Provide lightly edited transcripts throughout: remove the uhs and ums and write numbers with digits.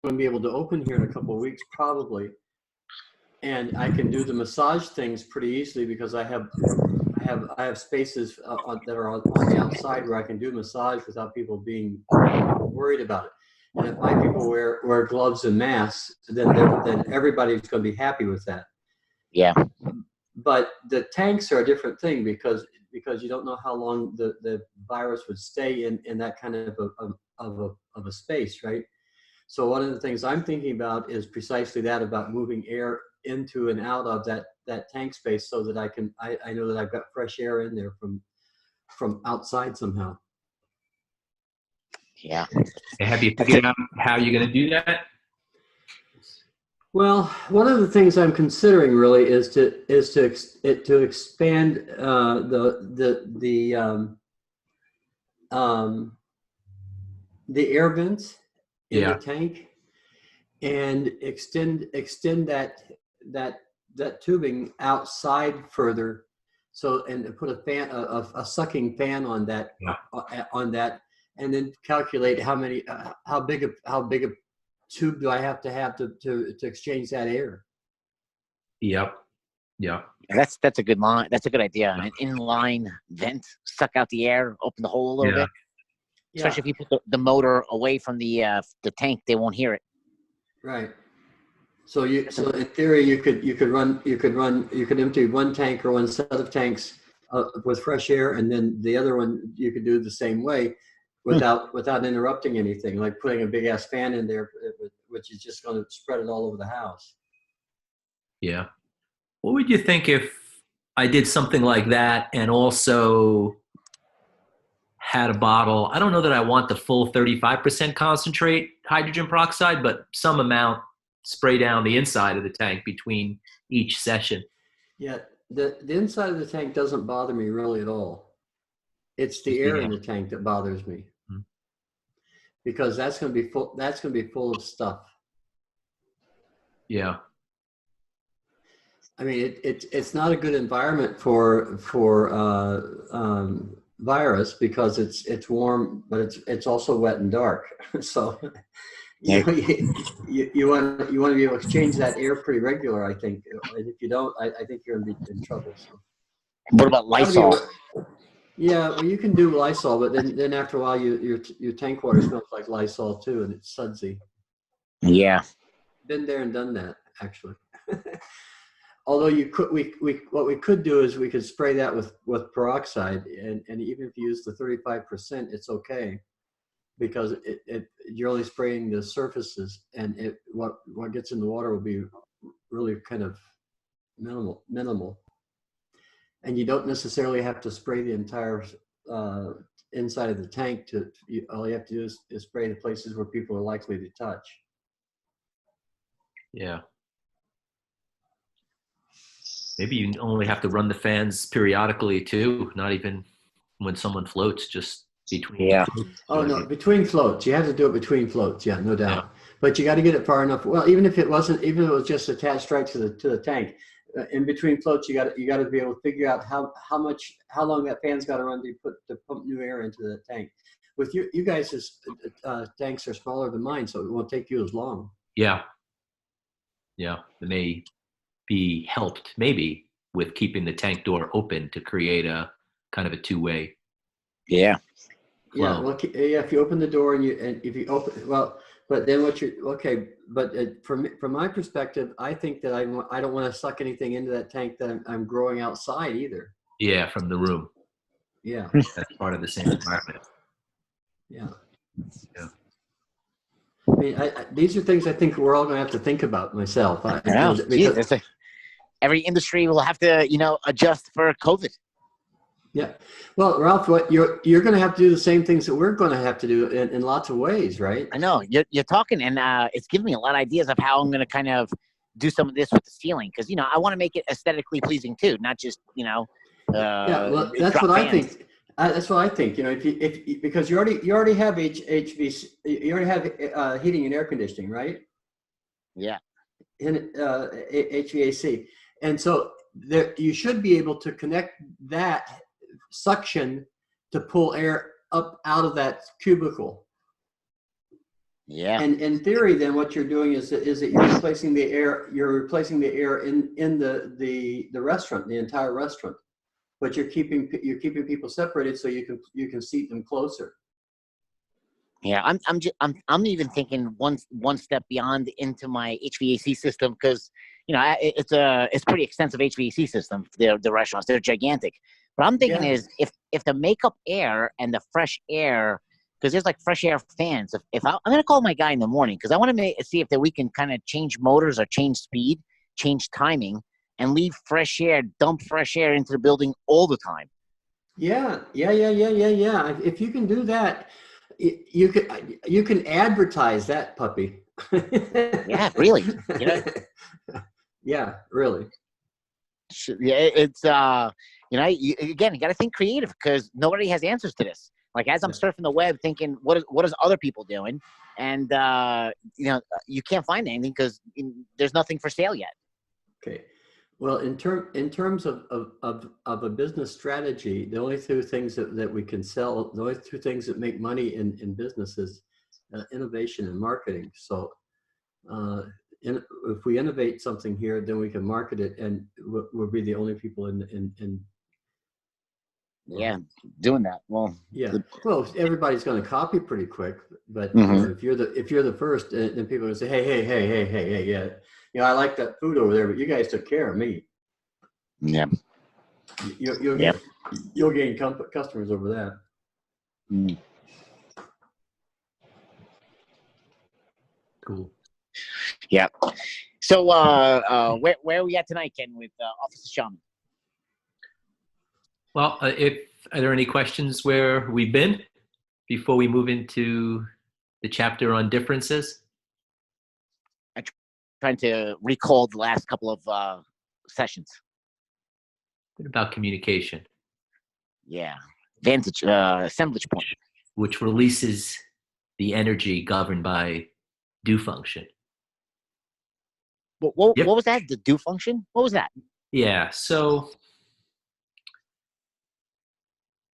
going to be able to open here in a couple of weeks, probably. And I can do the massage things pretty easily because I have spaces that are on the outside where I can do massage without people being worried about it. And if my people wear gloves and masks, then everybody's going to be happy with that. Yeah. But the tanks are a different thing because you don't know how long the virus would stay in that kind of a space, right? So one of the things I'm thinking about is precisely that, about moving air into and out of that tank space so that I know that I've got fresh air in there from outside somehow. Yeah. Have you figured out how you're going to do that? Well, one of the things I'm considering really is to expand the air vents in the tank and extend that tubing outside further, so, and put a fan, a sucking fan on that, and then calculate how big a tube do I have to exchange that air. Yep. That's a good line. That's a good idea. An inline vent, suck out the air, open the hole a little bit. Especially if you put the motor away from the tank, they won't hear it. Right. So in theory, you could empty one tank or one set of tanks with fresh air, and then the other one you could do the same way without interrupting anything, like putting a big ass fan in there, which is just going to spread it all over the house. Yeah. What would you think if I did something like that and also had a bottle? I don't know that I want the full 35% concentrate hydrogen peroxide, but some amount spray down the inside of the tank between each session. Yeah, the inside of the tank doesn't bother me really at all. It's the air in the tank that bothers me, because that's going to be full. That's going to be full of stuff. Yeah. I mean, it's not a good environment for virus, because it's warm, but it's also wet and dark. So you want to be able to exchange that air pretty regular, I think. And if you don't, I think you're going to be in trouble. So. What about Lysol? Yeah, well, you can do Lysol, but then after a while, your tank water smells like Lysol too, and it's sudsy. Yeah. Been there and done that, actually. Although what we could do is we could spray that with peroxide, and even if you use the 35%, it's okay, because you're only spraying the surfaces, and what gets in the water will be really kind of minimal. And you don't necessarily have to spray the entire inside of the tank. All you have to do is spray the places where people are likely to touch. Yeah. Maybe you only have to run the fans periodically too, not even when someone floats, just between. Yeah. Oh no, between floats. You have to do it between floats. Yeah, no doubt. Yeah. But you got to get it far enough. Well, even if it was just attached right to the tank, in between floats, you got to be able to figure out how long that fan's got to run to pump new air into the tank. With you guys' tanks are smaller than mine, so it won't take you as long. Yeah. Yeah, it may be helped maybe with keeping the tank door open to create a kind of a two-way. Yeah. flow. Yeah. Well, if you open the door and if you open, well, but then from my perspective, I think that I don't want to suck anything into that tank that I'm growing outside either. Yeah, from the room. Yeah. That's part of the same environment. Yeah. Yeah. I mean, these are things I think we're all going to have to think about. Myself, every industry will have to, adjust for COVID. Yeah. Well, Ralph, what you're going to have to do the same things that we're going to have to do in lots of ways, right? I know you're talking, and it's giving me a lot of ideas of how I'm going to kind of do some of this with the ceiling, because I want to make it aesthetically pleasing too, not just yeah. Well, that's what I think. That's what I think. Because you already have HVAC, you already have heating and air conditioning, right? Yeah. In HVAC, and so you should be able to connect that suction to pull air up out of that cubicle. Yeah. And in theory, then what you're doing is that you're replacing the air. You're replacing the air in the restaurant, the entire restaurant. But you're keeping people separated so you can seat them closer. Yeah, I'm even thinking one step beyond into my HVAC system, because it's pretty extensive HVAC system. The restaurants, they're gigantic. But I'm thinking Yeah, is, if the makeup air and the fresh air, because there's like fresh air fans. If I'm gonna call my guy in the morning, because I want to see if that we can kind of change motors or change speed, change timing, and leave fresh air, dump fresh air into the building all the time. yeah. If you can do that, you can advertise that puppy. Yeah, really. Yeah, really. Yeah, it's again, you got to think creative, because nobody has answers to this. Like, as I'm Yeah. surfing the web thinking, what is other people doing, and you can't find anything because there's nothing for sale yet. Okay. Well, in terms of a business strategy, the only two things that we can sell, the only two things that make money in business is innovation and marketing. So if we innovate something here, then we can market it, and we'll be the only people in Yeah, doing that. Well, yeah. Well, everybody's going to copy pretty quick, but mhm. if you're the first, then people are going to say, hey, yeah, I like that food over there, but you guys took care of me. Yeah, You'll yeah. get you'll gain customers over that. Mm. Cool. Yeah. So, where are we at tonight, Ken, with Office of Shaman? Well, if are there any questions where we've been before we move into the chapter on differences? I'm trying to recall the last couple of sessions. What about communication, Yeah, vantage, assemblage point. which releases the energy governed by do function? What Yep. was that? The do function? What was that? Yeah. So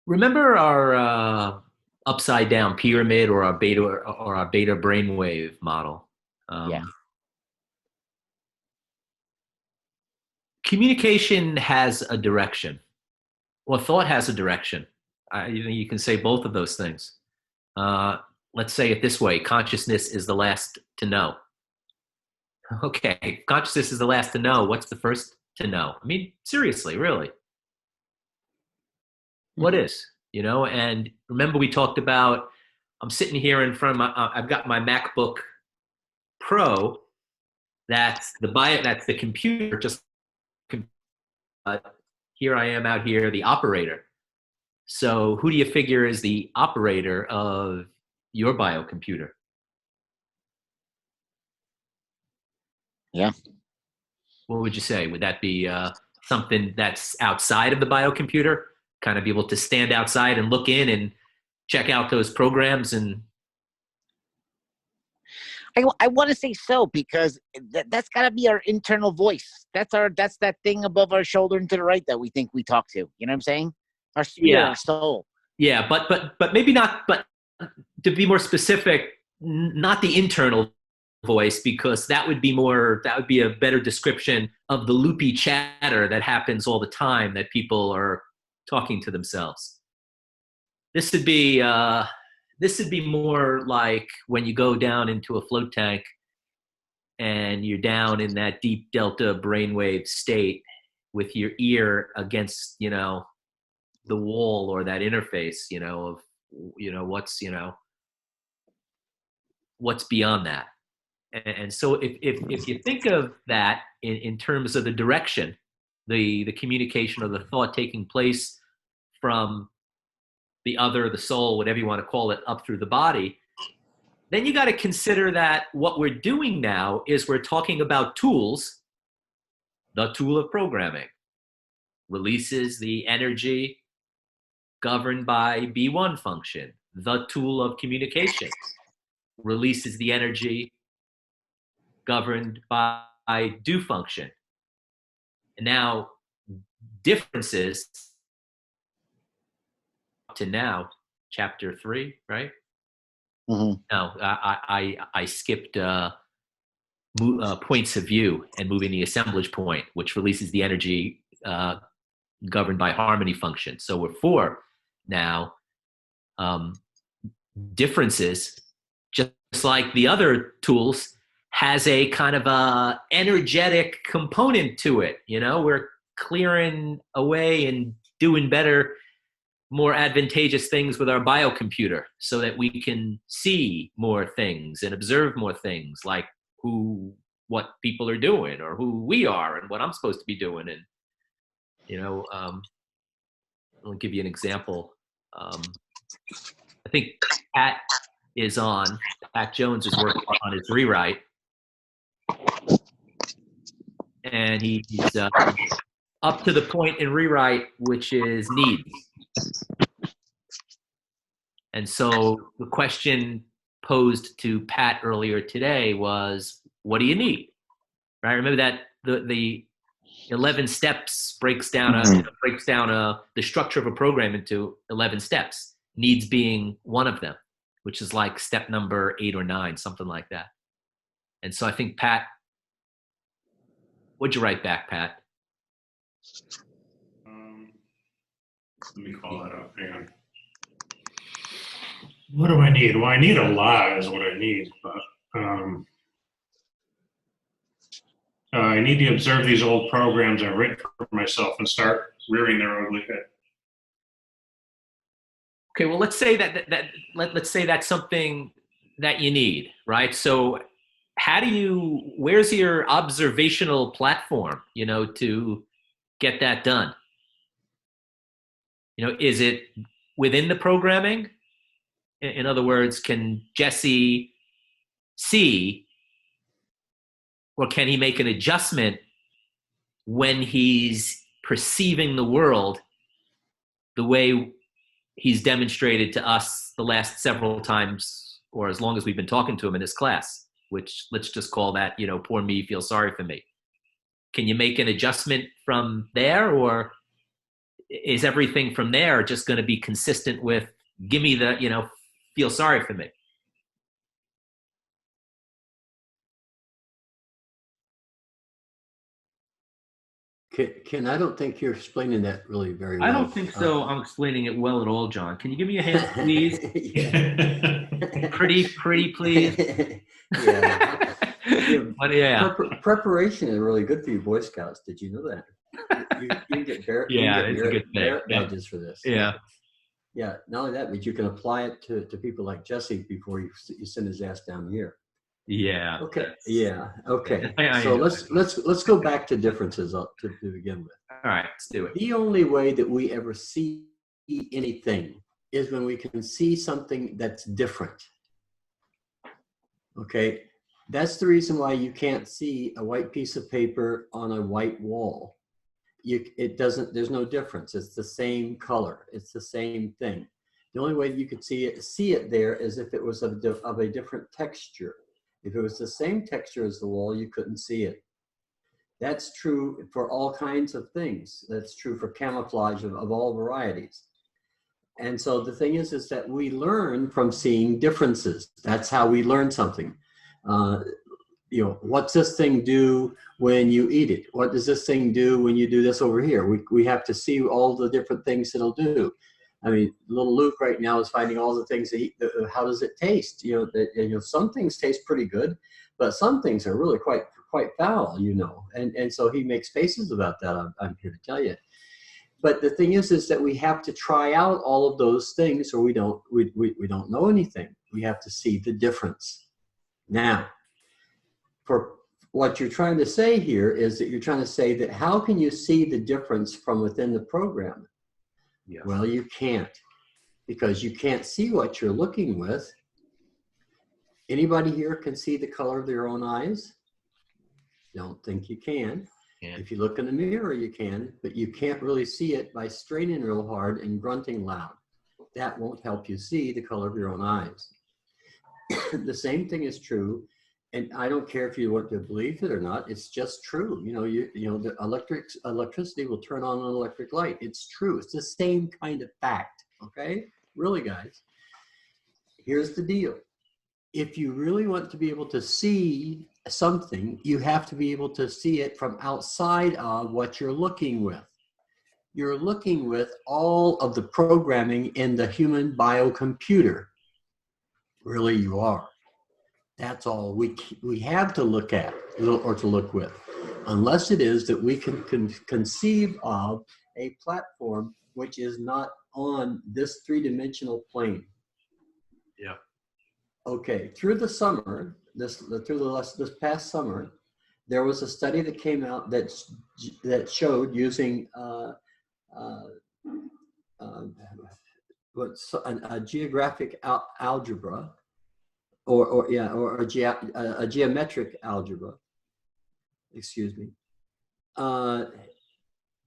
remember our upside down pyramid, or our beta brainwave model. Yeah. Communication has a direction. Well, thought has a direction. You can say both of those things. Let's say it this way: consciousness is the last to know. Okay, consciousness is the last to know. What's the first to know? I mean, seriously, really, what is? And remember we talked about. I'm sitting here in front of I've got my MacBook Pro. That's the computer. Just here I am out here, the operator. So who do you figure is the operator of your biocomputer? Yeah. What would you say? Would that be something that's outside of the biocomputer? Kind of be able to stand outside and look in and check out those programs and. I want to say so, because that's got to be our internal voice. That's that thing above our shoulder and to the right that we think we talk to. You know what I'm saying? Our spirit, Yeah, our soul. yeah, but maybe not. But to be more specific, not the internal voice, because that would be a better description of the loopy chatter that happens all the time, that people are talking to themselves. This would be more like when you go down into a float tank and you're down in that deep delta brainwave state with your ear against the wall, or that interface of what's beyond that. And so if you think of that in terms of the direction, the communication or the thought taking place from the soul, whatever you want to call it, up through the body, then you got to consider that what we're doing now is we're talking about tools. The tool of programming releases the energy governed by B1 function. The tool of communication releases the energy governed by do function. And now, differences up to now, chapter 3, right? Mhm. No, I skipped points of view and moving the assemblage point, which releases the energy governed by harmony function. So we're 4 now. Differences, just like the other tools, has a kind of a energetic component to it. We're clearing away and doing better, more advantageous things with our biocomputer so that we can see more things and observe more things, like what people are doing or who we are and what I'm supposed to be doing. And I'll give you an example. I think Pat Jones is working on his rewrite, and he's up to the point in rewrite which is needs. And so the question posed to Pat earlier today was, what do you need? Right? Remember that the 11 steps breaks down the structure of a program into 11 steps, needs being one of them, which is like step number 8 or 9, something like that. And so I think Pat, what'd you write back, Pat? Let me call that up. Hang on. What do I need? Well, I need a lot is what I need, but I need to observe these old programs I've written for myself and start rearing their ugly head. Okay, well, let's say let's say that's something that you need, right? So where's your observational platform, to get that done? Is it within the programming? In other words, can Jesse see, or can he make an adjustment when he's perceiving the world the way he's demonstrated to us the last several times, or as long as we've been talking to him in this class, which let's just call that, poor me, feel sorry for me. Can you make an adjustment from there, or is everything from there just going to be consistent with, give me the, feel sorry for me? Ken, I don't think you're explaining that really very well. I don't think so. I'm explaining it well at all, John. Can you give me a hand, please? Pretty, please. Yeah. But yeah. Preparation is really good for you Boy Scouts. Did you know that? You can get merit badges for this. Yeah. Yeah. Not only that, but you can apply it to people like Jesse before you send his ass down here. Yeah. Okay. Yeah. Okay. So let's go back to differences to begin with. All right. Let's do it. The only way that we ever see anything is when we can see something that's different. Okay. That's the reason why you can't see a white piece of paper on a white wall. There's no difference. It's the same color. It's the same thing. The only way you could see it there is if it was of a different texture. If it was the same texture as the wall, you couldn't see it. That's true for all kinds of things. That's true for camouflage of all varieties. And so the thing is that we learn from seeing differences. That's how we learn something. What's this thing do when you eat it? What does this thing do when you do this over here? We have to see all the different things it'll do. I mean, little Luke right now is finding all the things how does it taste? Some things taste pretty good, but some things are really quite foul, and so he makes faces about that. I'm here to tell you. But the thing is that we have to try out all of those things, or we don't know anything. We have to see the difference. Now, for what you're trying to say here is that you're trying to say that how can you see the difference from within the program? Yeah. Well, you can't, because you can't see what you're looking with. Anybody here can see the color of their own eyes? Don't think you can. Yeah. If you look in the mirror, you can, but you can't really see it by straining real hard and grunting loud. That won't help you see the color of your own eyes. The same thing is true, and I don't care if you want to believe it or not. It's just true. The electricity will turn on an electric light. It's true. It's the same kind of fact. Okay, really, guys. Here's the deal. if you really want to be able to see something, you have to be able to see it from outside of what you're looking with. You're looking with all of the programming in the human biocomputer. Really, you are. That's all we have to look at or to look with, unless it is that we can conceive of a platform which is not on this three-dimensional plane. Yeah. Okay, through the summer, this past summer, there was a study that came out that showed using a geographic algebra, or a geometric algebra, excuse me,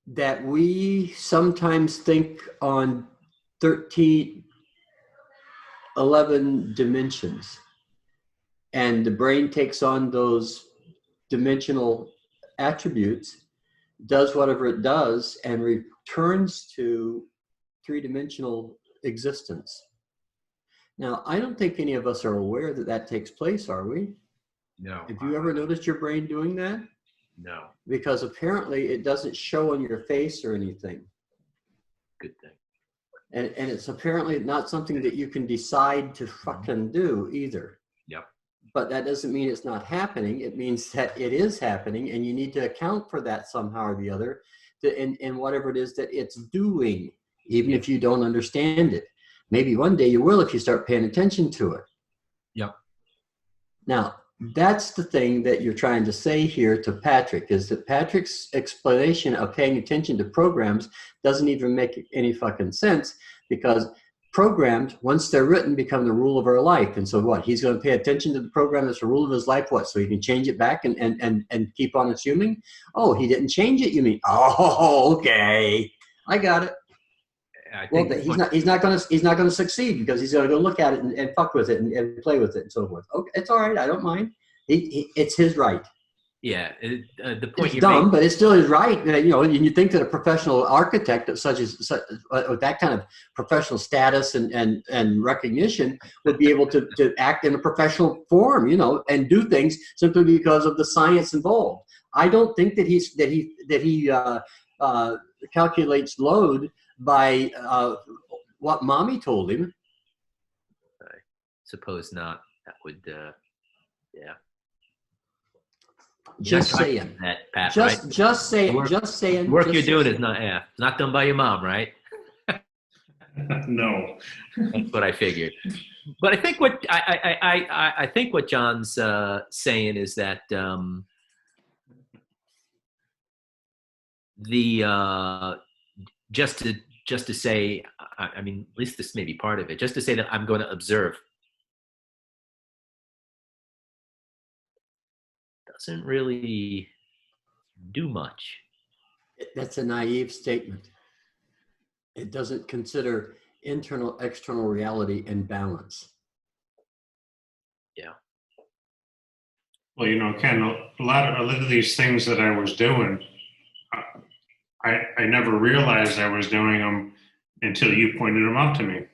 that we sometimes think on 11 dimensions, and the brain takes on those dimensional attributes, does whatever it does, and returns to three-dimensional existence. Now, I don't think any of us are aware that that takes place, are we? No. Have you ever noticed your brain doing that? No. Because apparently it doesn't show on your face or anything. Good thing. And it's apparently not something that you can decide to fucking do either. Yep. But that doesn't mean it's not happening. It means that it is happening, and you need to account for that somehow or the other in whatever it is that it's doing, even if you don't understand it. Maybe one day you will if you start paying attention to it. Yep. Now, that's the thing that you're trying to say here to Patrick, is that Patrick's explanation of paying attention to programs doesn't even make any fucking sense, because programs, once they're written, become the rule of our life. And so what? He's going to pay attention to the program that's the rule of his life, what? So he can change it back and keep on assuming? Oh, he didn't change it, you mean? Oh, okay. I got it. Well, he's not going to succeed, because he's going to go look at it and fuck with it and play with it and so forth. Okay, it's all right. I don't mind. It's his right. Yeah, the point it's dumb, but it's still his right. You know, and you think that a professional architect with that kind of professional status and recognition would be able to act in a professional form, you know, and do things simply because of the science involved. I don't think that he calculates load by what mommy told him. I suppose not. That would, yeah. Just saying. That, Pat, just saying. The work you're doing is not done by your mom, right? No. That's what I figured. But I think I think what John's saying is that just to say, I mean, at least this may be part of it, just to say that I'm going to observe doesn't really do much. That's a naive statement. It doesn't consider internal, external reality and balance. Yeah. Well, you know, Ken, a lot of these things that I was doing, I never realized I was doing them until you pointed them out to me.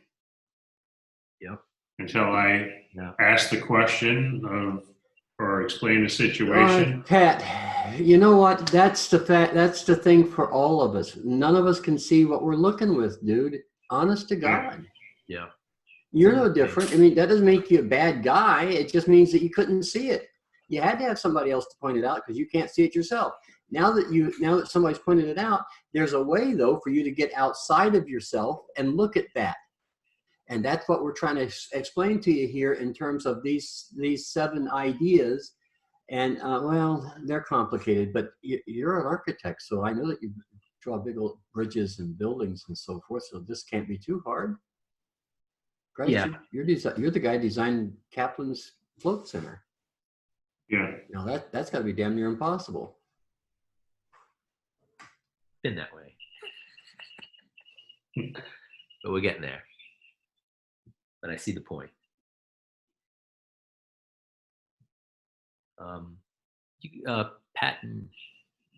Yep. Until I asked the question or explained the situation. Pat, you know what? That's the fact. That's the thing for all of us. None of us can see what we're looking with, dude. Honest to God. Yeah. You're no different. I mean, that doesn't make you a bad guy. It just means that you couldn't see it. You had to have somebody else to point it out because you can't see it yourself. Now that somebody's pointed it out, there's a way though for you to get outside of yourself and look at that. And that's what we're trying to explain to you here in terms of these 7 ideas. And well, they're complicated, but you're an architect, so I know that you draw big old bridges and buildings and so forth. So this can't be too hard. Christ, yeah, you're the guy who designed Kaplan's Float Center. Yeah. Now that's got to be damn near impossible. Been that way, but we're getting there. But I see the point. Pat and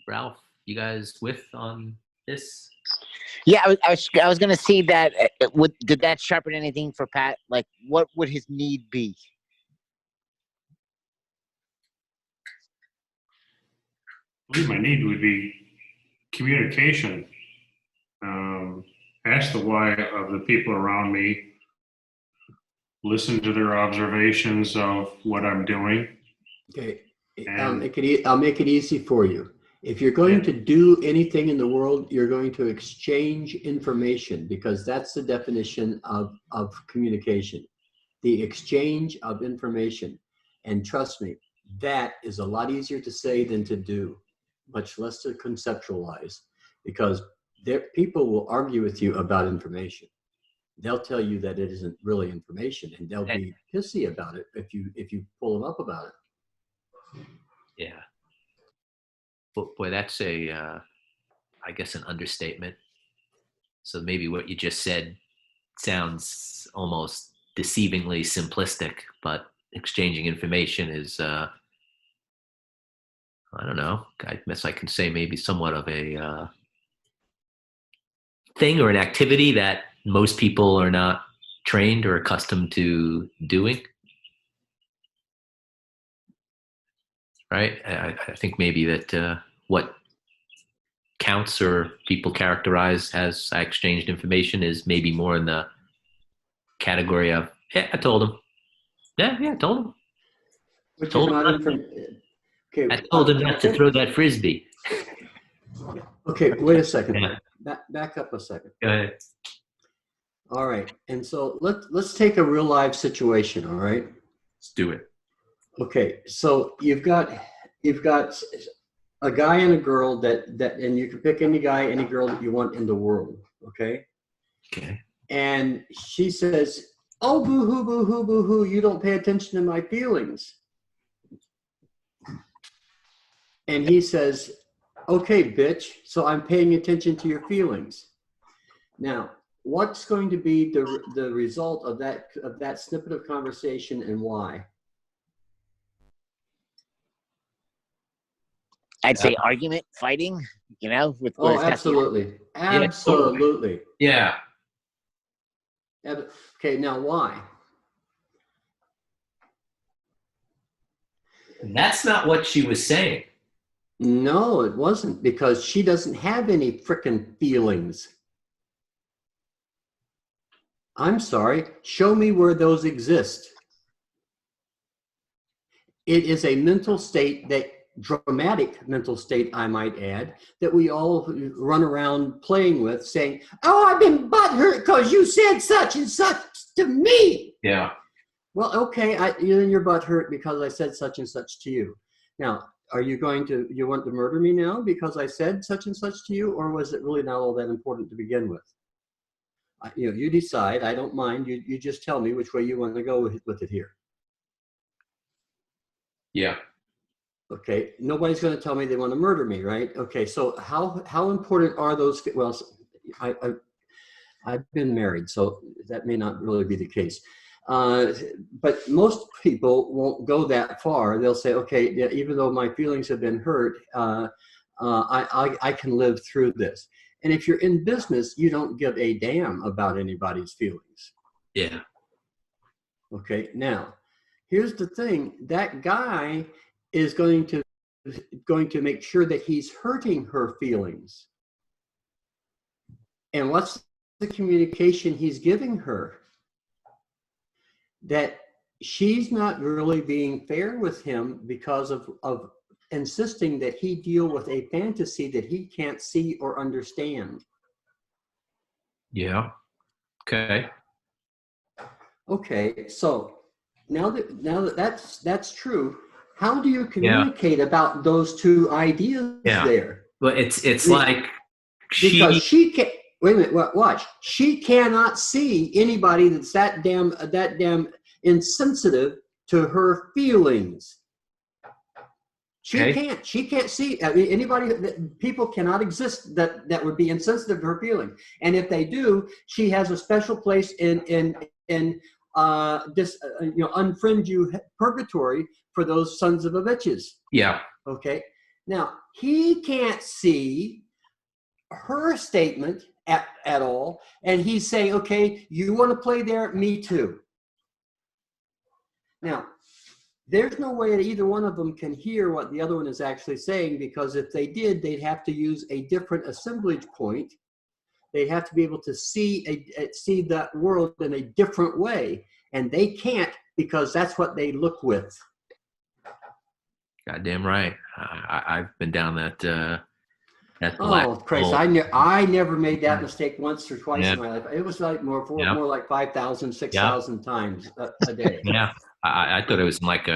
Ralph, you guys with on this? Yeah, I was gonna see that. Did that sharpen anything for Pat? Like, what would his need be? believe my need would be communication. Ask the why of the people around me. Listen to their observations of what I'm doing. Okay, And I'll make it easy for you. If you're going to do anything in the world, you're going to exchange information, because that's the definition of communication, the exchange of information. And trust me, that is a lot easier to say than to do, much less to conceptualize, because people will argue with you about information. They'll tell you that it isn't really information, and they'll be pissy about it if you pull them up about it. Yeah. Boy, that's I guess, an understatement. So maybe what you just said sounds almost deceivingly simplistic, but exchanging information is, I don't know, I guess I can say maybe somewhat of a thing or an activity that most people are not trained or accustomed to doing. Right? I think maybe that what counts or people characterize as I exchanged information is maybe more in the category of, yeah, I told him. Yeah, I told him. Which Told is him not not, information. Okay, I told him not to throw that frisbee. Okay, wait a second. Yeah. Back up a second. Go ahead. All right, and so let's take a real live situation. All right. Let's do it. Okay, so you've got a guy and a girl that and you can pick any guy, any girl that you want in the world. Okay. Okay. And she says, "Oh, boo hoo, boo hoo, boo hoo! You don't pay attention to my feelings." And he says, "Okay, bitch. So I'm paying attention to your feelings." Now, what's going to be the result of that snippet of conversation, and why? I'd say argument, fighting, with Oh, absolutely. Absolutely. Yeah. Okay, now why? That's not what she was saying. No, it wasn't, because she doesn't have any frickin' feelings. I'm sorry. Show me where those exist. It is a mental state, that dramatic mental state, I might add, that we all run around playing with, saying, "Oh, I've been butthurt because you said such and such to me." Yeah. Well, okay, you're butthurt because I said such and such to you. Now, you want to murder me now because I said such and such to you, or was it really not all that important to begin with? You decide. I don't mind. You just tell me which way you want to go with it here. Yeah. Okay, nobody's going to tell me they want to murder me, right? Okay, so how important are those? Well, I've been married, so that may not really be the case. But most people won't go that far. They'll say, okay, yeah, even though my feelings have been hurt, I can live through this. And if you're in business, you don't give a damn about anybody's feelings. Yeah. Okay, now, here's the thing. That guy is going to make sure that he's hurting her feelings. And what's the communication he's giving her? That she's not really being fair with him because of insisting that he deal with a fantasy that he can't see or understand. Yeah. Okay. Okay, so now that that's true, how do you communicate about those two ideas there? But it's like because she can. Wait a minute. Watch. She cannot see anybody that's that damn insensitive to her feelings. She can't. She can't see. I mean, people cannot exist that would be insensitive to her feelings. And if they do, she has a special place in this unfriend you purgatory for those sons of a bitches. Yeah. Okay. Now he can't see her statement at all, and he's saying, okay, you want to play there, me too. Now, there's no way that either one of them can hear what the other one is actually saying, because if they did, they'd have to use a different assemblage point. They have to be able to see that world in a different way, and they can't, because that's what they look with. Goddamn right. I've been down that black Oh Christ! hole. I never made that mistake once or twice Yeah. in my life. It was like more like 5,000, 6,000 times a day. Yeah, I thought it was like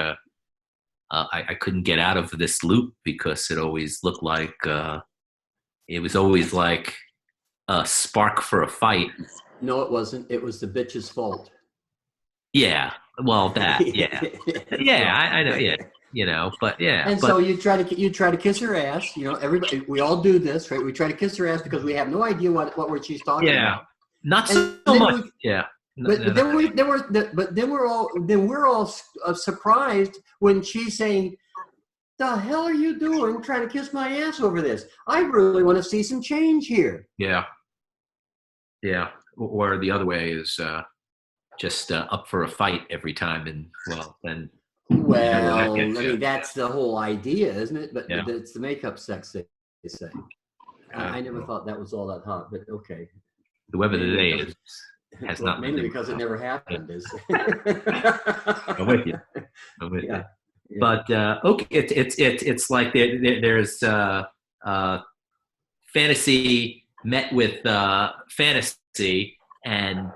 I couldn't get out of this loop because it always looked like it was always like a spark for a fight. No, it wasn't. It was the bitch's fault. Yeah, well, that, yeah, yeah, I know, yeah, you know, but yeah. And so you try to kiss her ass. You know, everybody, we all do this, right? We try to kiss her ass because we have no idea what word she's talking about. Not so much. Yeah. But then we're all surprised when she's saying, "The hell are you doing trying to kiss my ass over this? I really want to see some change here." Yeah. Yeah. Or the other way is just up for a fight every time, and well, then. Well, I mean, that's the whole idea, isn't it? But it's the makeup sex, they say. I never thought that was all that hot, but okay. The web of the day has not mainly because it never happened. I'm with you. Yeah. But okay, it's like there's fantasy met with fantasy, and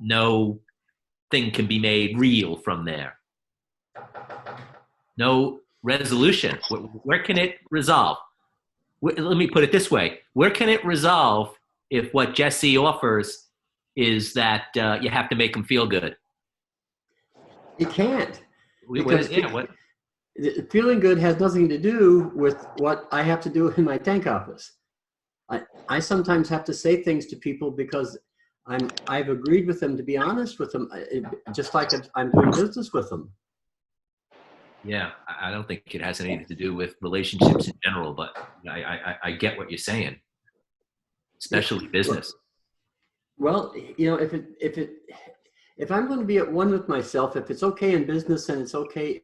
no thing can be made real from there. No resolution. Where can it resolve? Let me put it this way. Where can it resolve if what Jesse offers is that you have to make him feel good? It can't. Because feeling good has nothing to do with what I have to do in my tank office. I sometimes have to say things to people because I've agreed with them to be honest with them, just like I'm doing business with them. Yeah, I don't think it has anything to do with relationships in general, but I get what you're saying, especially business. Well, you know, if I'm going to be at one with myself, if it's okay in business, and it's okay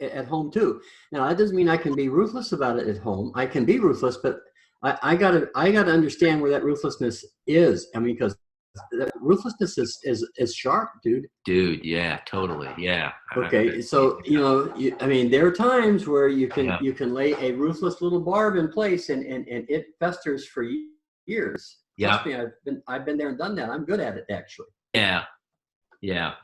at home too. Now that doesn't mean I can be ruthless about it at home. I can be ruthless, but I gotta understand where that ruthlessness is. I mean, because ruthlessness is sharp, dude. Dude, yeah, totally, yeah. Okay, so you know, I mean, there are times where you can lay a ruthless little barb in place, and it festers for years. Trust me, I've been there and done that. I'm good at it, actually. Yeah.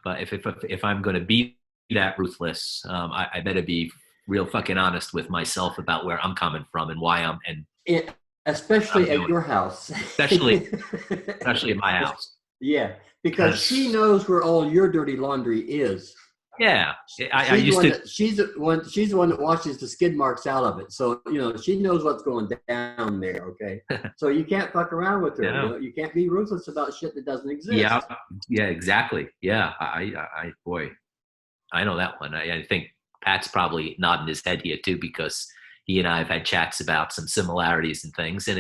But if I'm going to be that ruthless, I better be real fucking honest with myself about where I'm coming from and why especially at your house. Especially at my house. Yeah, because she knows where all your dirty laundry is. Yeah, she's the one that washes the skid marks out of it. So you know she knows what's going down there. Okay, so you can't fuck around with her. Yeah. You know? You can't be ruthless about shit that doesn't exist. Yeah, exactly. Yeah, boy, I know that one. I think Pat's probably nodding his head here too, because he and I have had chats about some similarities and things, and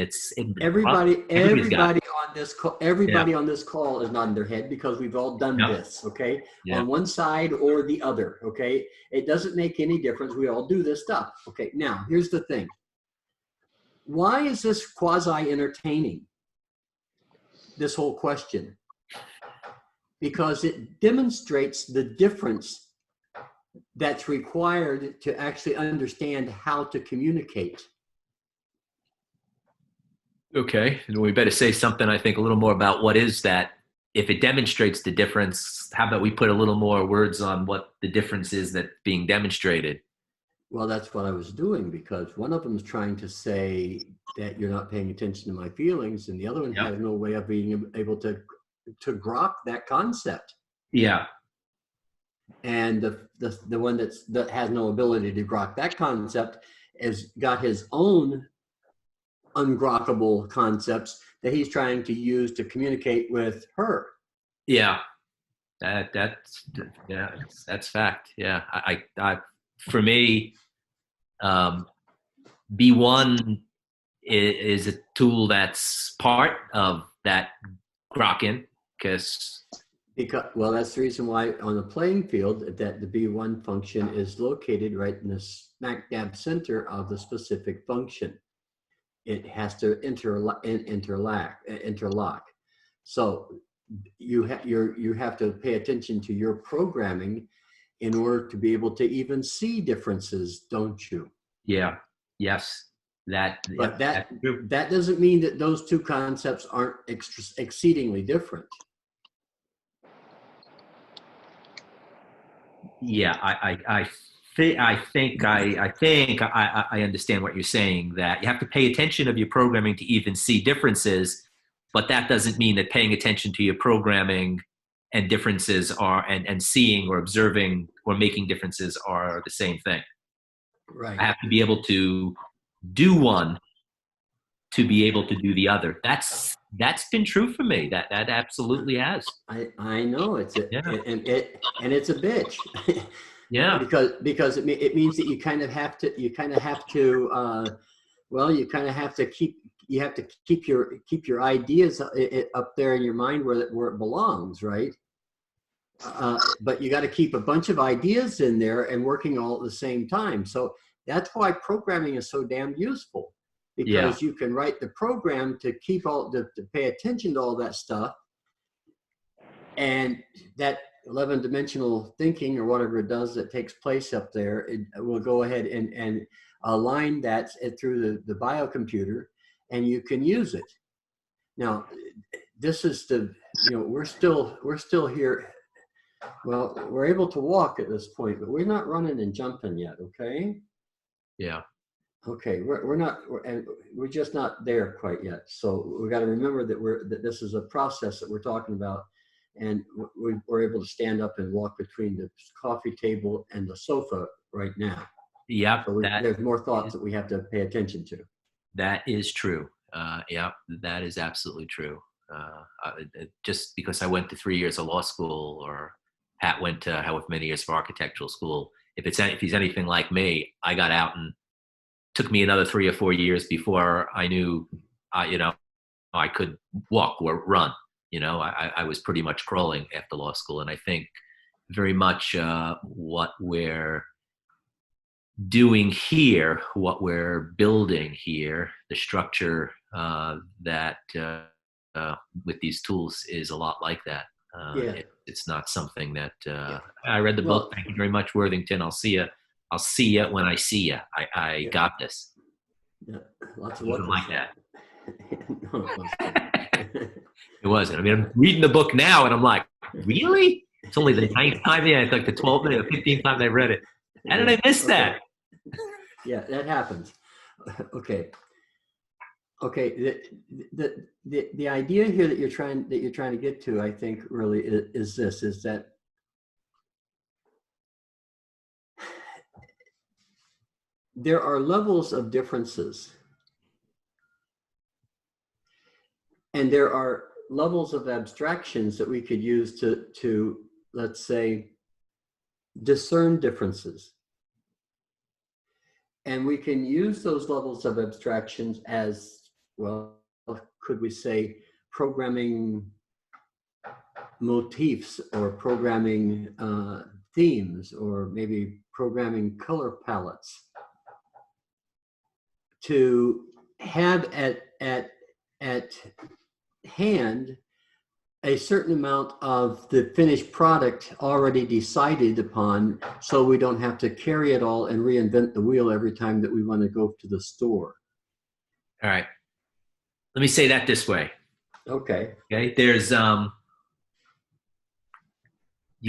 everybody on this call is nodding their head because we've all done this, okay? On one side or the other, okay? It doesn't make any difference. We all do this stuff, okay? Now, here's the thing. Why is this quasi-entertaining, this whole question? Because it demonstrates the difference that's required to actually understand how to communicate. Okay, and we better say something, I think, a little more about what is that. If it demonstrates the difference, how about we put a little more words on what the difference is that's being demonstrated? Well, that's what I was doing, because one of them is trying to say that you're not paying attention to my feelings, and the other one has no way of being able to grok that concept. Yeah. And the one that has no ability to grok that concept has got his own ungrockable concepts that he's trying to use to communicate with her. Yeah, that's fact. Yeah, I for me, B1 is a tool that's part of that grokking, because Because, well, that's the reason why on the playing field that the B1 function is located right in the smack dab center of the specific function. It has to interlock. So you have to pay attention to your programming in order to be able to even see differences, don't you? Yeah. Yes. But That's true. that doesn't mean that those two concepts aren't exceedingly different. Yeah, I think I understand what you're saying, that you have to pay attention of your programming to even see differences, but that doesn't mean that paying attention to your programming and differences are and seeing or observing or making differences are the same thing. Right. I have to be able to do one to be able to do the other. That's been true for me. That absolutely has. I know it's a, Yeah. and it's a bitch. Yeah. because it means that you kind of have to well, you kind of have to keep your ideas up there in your mind where it belongs, right? But you got to keep a bunch of ideas in there and working all at the same time. So that's why programming is so damn useful, Yeah. because you can write the program to to pay attention to all that stuff, and that 11-dimensional thinking or whatever it does that takes place up there, it will go ahead and align that through the biocomputer, and you can use it. Now, this is we're still here. Well, we're able to walk at this point, but we're not running and jumping yet. Okay. Yeah. Okay, we're just not there quite yet. So we got to remember that this is a process that we're talking about, and we're able to stand up and walk between the coffee table and the sofa right now. Yep. So there's more thoughts that we have to pay attention to. That is true. Yeah, that is absolutely true. Just because I went to 3 years of law school, or Pat went to however many years for architectural school, if he's anything like me, I got out and took me another 3 or 4 years before I knew, I could walk or run. I was pretty much crawling after law school, and I think very much what we're doing here, what we're building here, the structure that with these tools is a lot like that. Yeah. It's not something that I read the book. Thank you very much, Worthington. I'll see you when I see you. I got this. Yeah, lots of Something like that. No, It wasn't. I mean, I'm reading the book now, and I'm like, really? It's only the 9th time. Yeah, it's like the 12th or 15th time I read it. How did I miss that? Yeah, that happens. Okay. The idea here that you're trying to get to, I think, really is that there are levels of differences, and there are levels of abstractions that we could use to let's say discern differences. And we can use those levels of abstractions as, well, could we say, programming motifs, or programming themes, or maybe programming color palettes, to have at hand a certain amount of the finished product already decided upon, so we don't have to carry it all and reinvent the wheel every time that we want to go to the store. All right. Let me say that this way. Okay. Okay. There's you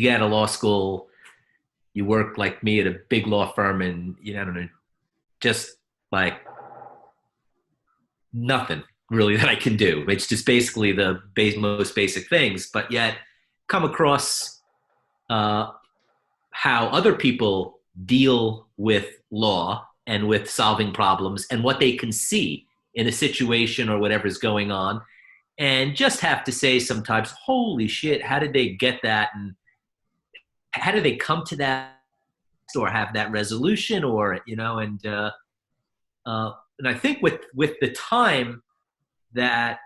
get out of law school, you work like me at a big law firm, and I don't know, just like nothing really that I can do. It's just basically the most basic things, but yet come across how other people deal with law and with solving problems and what they can see in a situation or whatever's going on, and just have to say sometimes, holy shit, how did they get that, and how did they come to that, or have that resolution, or and I think with the time that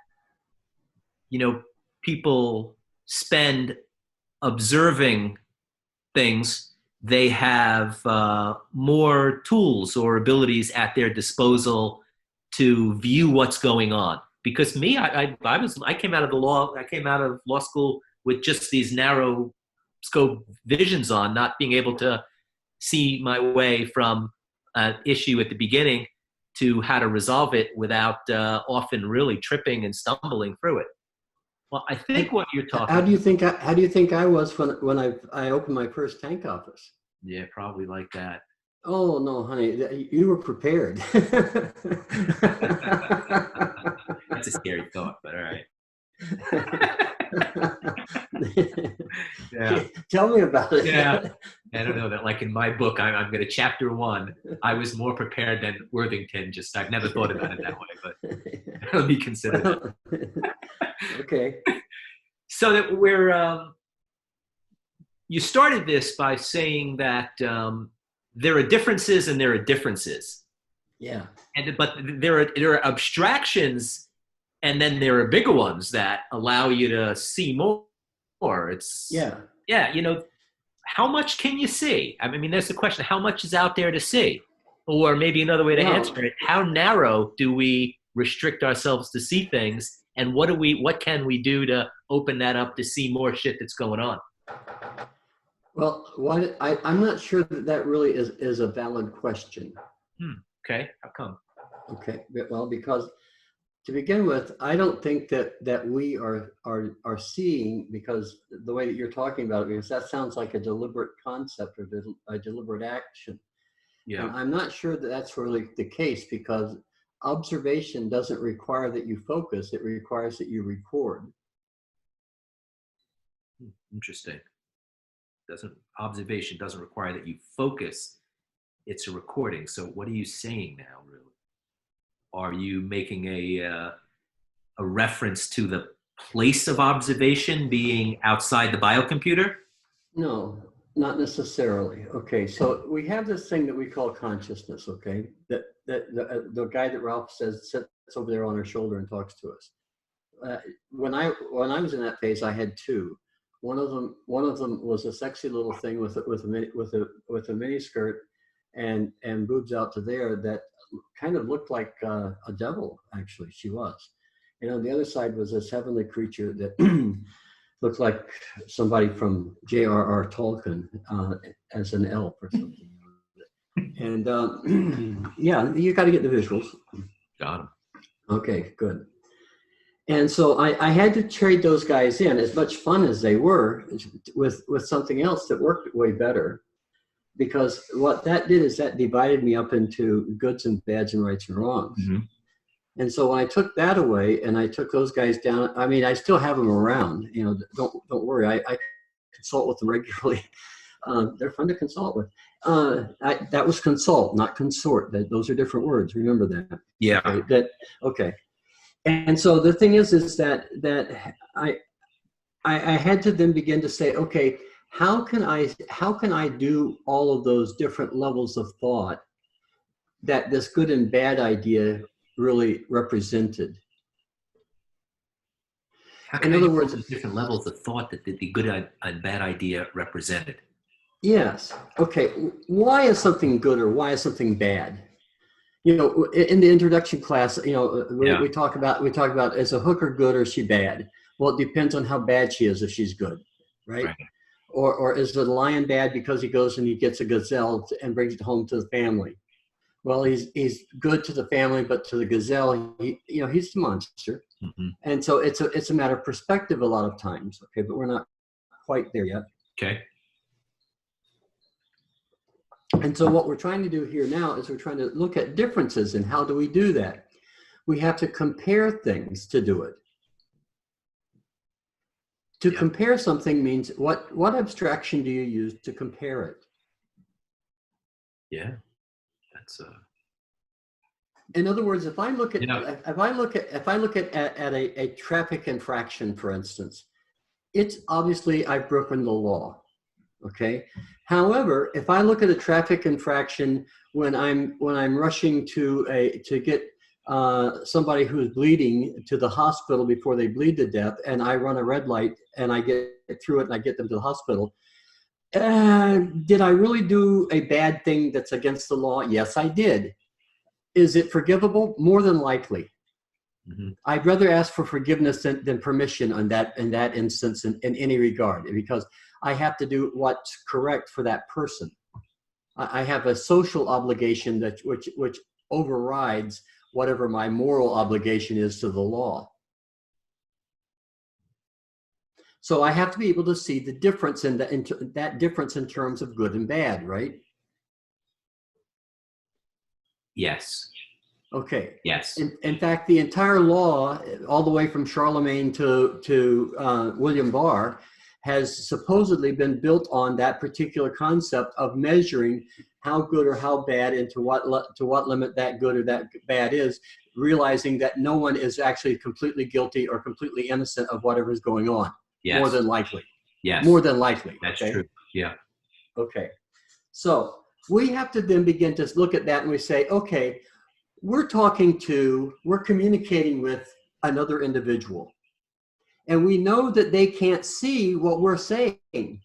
people spend observing things, they have more tools or abilities at their disposal to view what's going on. Because me, I came out of law school with just these narrow scope visions on, not being able to see my way from an issue at the beginning to how to resolve it without often really tripping and stumbling through it. Well, I think what you're talking. How do you think I was when I opened my first tank office? Yeah, probably like that. Oh no, honey, you were prepared. That's a scary thought, but all right. Yeah. Tell me about it. Yeah. I don't know that. Like in my book, I'm going to chapter 1. I was more prepared than Worthington. Just I've never thought about it that way, but let me consider that. Okay. So that you started this by saying that there are differences and there are differences. Yeah. But there are abstractions, and then there are bigger ones that allow you to see more. It's yeah. How much can you see? I mean, there's the question: how much is out there to see? Or maybe another way to answer it: how narrow do we restrict ourselves to see things, and what can we do to open that up to see more shit that's going on? Well, I'm not sure that really is a valid question. Okay, how come? Okay, well, because to begin with, I don't think that we are seeing, because the way that you're talking about it, because that sounds like a deliberate concept or a deliberate action. Yeah. And I'm not sure that that's really the case, because observation doesn't require that you focus; it requires that you record. Interesting. Observation doesn't require that you focus. It's a recording. So what are you saying now, really? Are you making a reference to the place of observation being outside the biocomputer? No, not necessarily. Okay, so we have this thing that we call consciousness. Okay, that the guy that Ralph says sits over there on our shoulder and talks to us. When I was in that phase, I had two. One of them was a sexy little thing with a mini skirt and boobs out to there that kind of looked like a devil. Actually, she was. And on the other side was this heavenly creature that looked like somebody from J.R.R. Tolkien as an elf or something. And yeah, you got to get the visuals. Got them. Okay, good. And so I had to trade those guys in, as much fun as they were, with something else that worked way better. Because what that did is that divided me up into goods and bads and rights and wrongs. Mm-hmm. And so when I took that away and I took those guys down, I mean, I still have them around. Don't worry. I consult with them regularly. They're fun to consult with. That was consult, not consort. Those are different words. Remember that. Yeah. Okay. And so the thing is that I had to then begin to say, okay, how can I do all of those different levels of thought that this good and bad idea really represented? In other words, different levels of thought that the good and bad idea represented. Yes. Okay. Why is something good or why is something bad? In the introduction class, we talk about, is a hooker good or is she bad? Well, it depends on how bad she is if she's good, right? Or is the lion bad because he goes and he gets a gazelle and brings it home to the family? Well, he's good to the family, but to the gazelle, he's the monster. Mm-hmm. And so it's a matter of perspective a lot of times. Okay, but we're not quite there yet. Okay. And so what we're trying to do here now is we're trying to look at differences. And how do we do that? We have to compare things to do it. To compare something means what abstraction do you use to compare it? Yeah, that's In other words, if I look at a traffic infraction, for instance, it's obviously I've broken the law. Okay. However, if I look at a traffic infraction when I'm rushing to get somebody who's bleeding to the hospital before they bleed to death, and I run a red light and I get through it and I get them to the hospital. Did I really do a bad thing that's against the law? Yes, I did. Is it forgivable? More than likely. Mm-hmm. I'd rather ask for forgiveness than permission in that instance in any regard, because I have to do what's correct for that person. I have a social obligation which overrides whatever my moral obligation is to the law. So I have to be able to see the difference that difference in terms of good and bad, right? Yes. Okay. Yes. In fact, the entire law, all the way from Charlemagne to William Barr, has supposedly been built on that particular concept of measuring how good or how bad and to what limit that good or that bad is, realizing that no one is actually completely guilty or completely innocent of whatever is going on. Yes. More than likely. Yes. More than likely. That's okay? true. Yeah. Okay. So we have to then begin to look at that and we say, okay, we're communicating with another individual. And we know that they can't see what we're saying.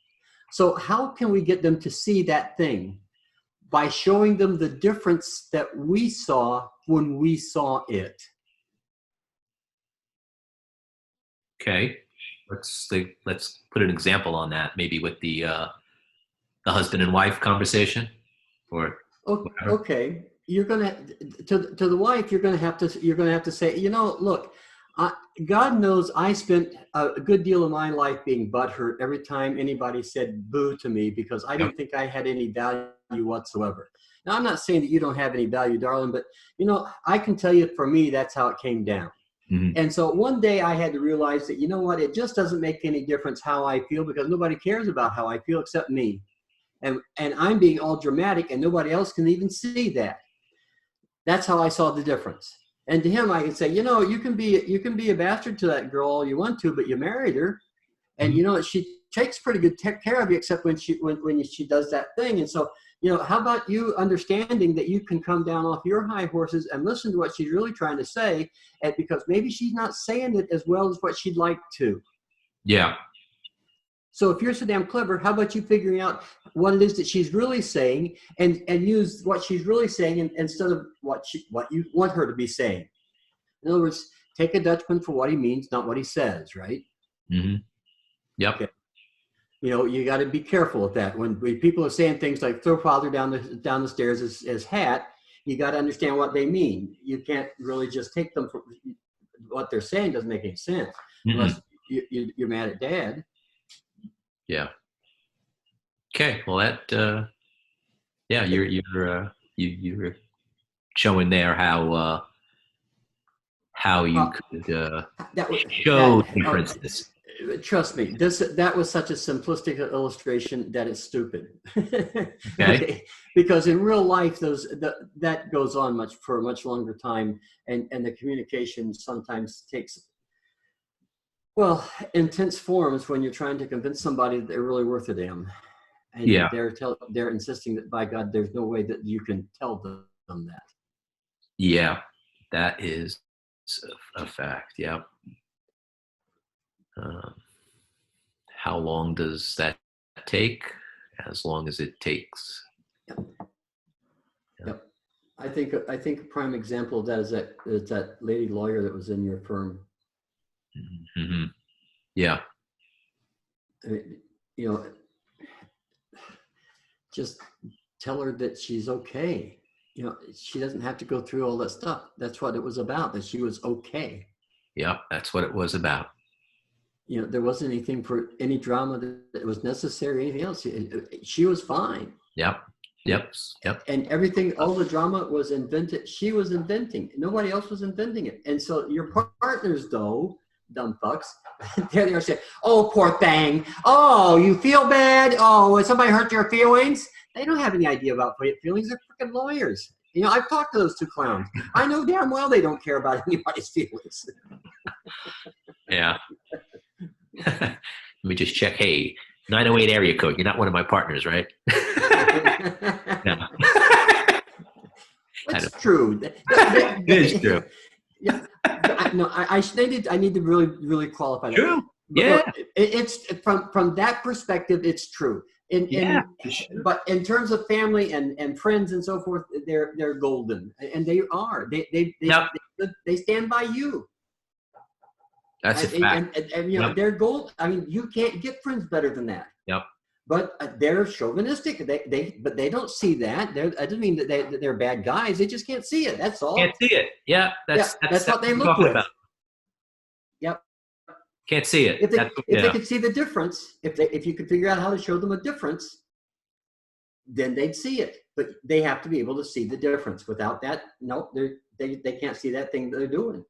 So how can we get them to see that thing? By showing them the difference that we saw when we saw it. Okay. Let's put an example on that, maybe with the husband and wife conversation, or whatever. Okay. You're gonna to the wife. You're gonna have to say, look, God knows I spent a good deal of my life being butthurt every time anybody said boo to me because I didn't think I had any value whatsoever. Now, I'm not saying that you don't have any value, darling, but I can tell you for me, that's how it came down. Mm-hmm. And so one day I had to realize that, it just doesn't make any difference how I feel because nobody cares about how I feel except me. And I'm being all dramatic and nobody else can even see that. That's how I saw the difference. And to him, I can say, you can be a bastard to that girl all you want to, but you married her, and she takes pretty good care of you, except when she does that thing. And so, how about you understanding that you can come down off your high horses and listen to what she's really trying to say, and because maybe she's not saying it as well as what she'd like to. Yeah. So if you're so damn clever, how about you figuring out what it is that she's really saying and use what she's really saying instead of what you want her to be saying. In other words, take a Dutchman for what he means, not what he says, right? Mm-hmm. Yep. Okay. You got to be careful with that. When people are saying things like throw father down the stairs as hat, you got to understand what they mean. You can't really just take them for what they're saying. Doesn't make any sense unless you're mad at dad. Yeah. Okay. Well, that. Yeah, you're showing there how you could show differences. Trust me, that was such a simplistic illustration that it's stupid. Okay. Because in real life, that goes on for a much longer time, and the communication sometimes takes intense forms when you're trying to convince somebody that they're really worth a damn, and yeah, they're insisting that by God, there's no way that you can tell them that. Yeah, that is a fact. Yeah. How long does that take? As long as it takes. Yep. I think a prime example of that is that lady lawyer that was in your firm. Mm-hmm. Yeah. I mean, just tell her that she's okay. She doesn't have to go through all that stuff. That's what it was about, that she was okay. Yeah, that's what it was about. There wasn't anything for any drama that was necessary, anything else. She was fine. Yep. And everything, all the drama was invented. She was inventing. Nobody else was inventing it. And so your partners, though, dumb fucks, there they are saying, oh, poor thing. Oh, you feel bad? Oh, somebody hurt your feelings? They don't have any idea about feelings. They're freaking lawyers. I've talked to those two clowns. I know damn well they don't care about anybody's feelings. Yeah. Let me just check. Hey, 908 area code. You're not one of my partners, right? No. Kind It's of. true. It is true. Yeah, I need to really qualify that. True. But Yeah. look, it's from that perspective, it's true. Yeah. For sure. But in terms of family and friends and so forth, they're golden, and they are. Yep. They stand by you. That's a fact. And you know, Yep. they're gold. I mean, you can't get friends better than that. Yep. But they're chauvinistic. But they don't see that. That doesn't mean that they're bad guys. They just can't see it. That's all. Can't see it. Yeah. That's what they what I'm look talking with. about. Yep. Can't see it. If they could see the difference, if you could figure out how to show them a difference, then they'd see it. But they have to be able to see the difference. Without that, no, they can't see that thing that they're doing.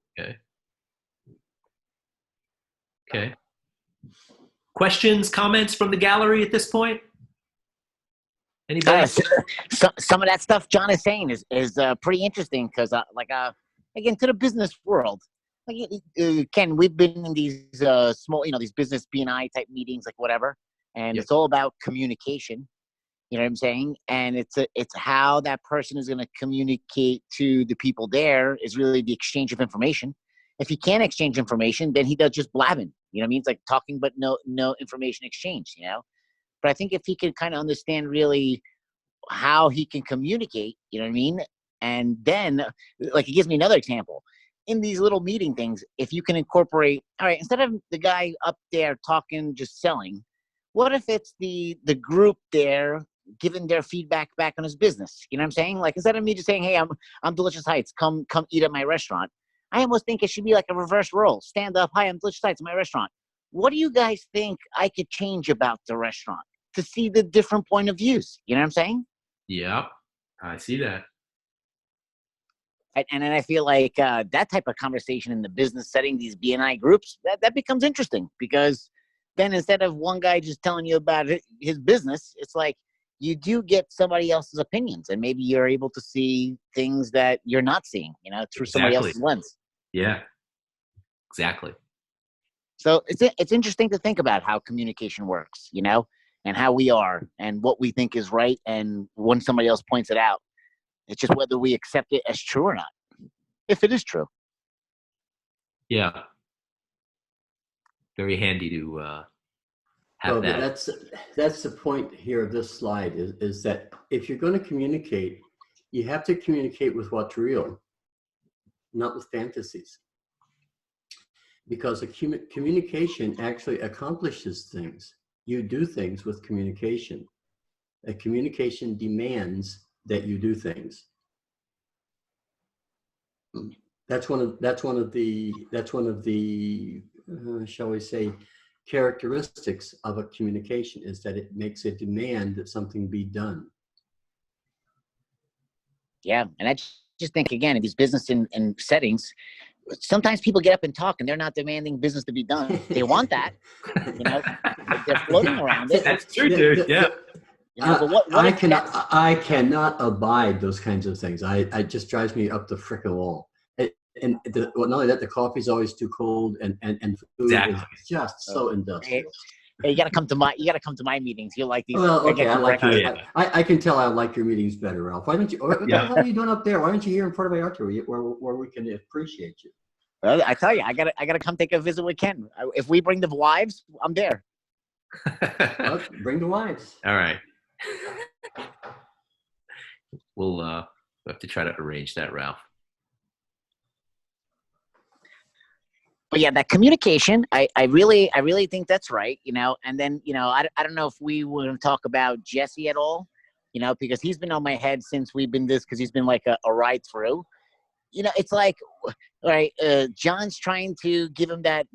Okay. Questions, comments from the gallery at this point? Anybody? Some of that stuff John is saying is pretty interesting because again, to the business world, Ken, we've been in these small, these business B&I type meetings, like whatever, and Yep. it's all about communication. You know what I'm saying? And it's how that person is going to communicate to the people there is really the exchange of information. If he can't exchange information, then he does just blabbing. You know what I mean? It's like talking, but no information exchange, But I think if he could kind of understand really how he can communicate, you know what I mean? And then, like, it gives me another example. In these little meeting things, if you can incorporate, all right, instead of the guy up there talking, just selling, what if it's the group there giving their feedback back on his business? You know what I'm saying? Like, instead of me just saying, hey, I'm Delicious Heights, come eat at my restaurant, I almost think it should be like a reverse role. Stand up, hi, I'm Delicious Heights, my restaurant. What do you guys think I could change about the restaurant to see the different point of views? You know what I'm saying? Yep. I see that. And then I feel like that type of conversation in the business setting, these B&I groups, that becomes interesting, because then instead of one guy just telling you about his business, it's like you do get somebody else's opinions, and maybe you're able to see things that you're not seeing, through somebody Exactly. else's lens. Yeah. Exactly. So it's interesting to think about how communication works, and how we are and what we think is right. And when somebody else points it out, it's just whether we accept it as true or not, if it is true. Yeah. Very handy to have Well, that. that's the point here of this slide is that if you're going to communicate, you have to communicate with what's real, not with fantasies. Because communication actually accomplishes things. You do things with communication. A communication demands that you do things. That's one of the shall we say, characteristics of a communication, is that it makes a demand that something be done. Yeah, and I just think, again, in these business and settings, sometimes people get up and talk, and they're not demanding business to be done. They want that, they're floating around it. That's true, dude. Yeah. But what I cannot abide those kinds of things. It just drives me up the frickin' wall. Not only that, the coffee's always too cold, and food is just so industrial. Hey, you gotta come to my meetings. You'll like these. Well, okay, I like your. your. I can tell I like your meetings better, Ralph. Why don't you? What the hell are you doing up there? Why aren't you here in Puerto Vallarta, where we can appreciate you? Well, I tell you, I gotta come take a visit with Ken. If we bring the wives, I'm there. Well, bring the wives. All right. We'll have to try to arrange that, Ralph. But yeah, that communication, I really think that's right, And then, I don't know if we want to talk about Jesse at all, because he's been on my head since we've been because he's been like a ride through. It's like, all right, John's trying to give him that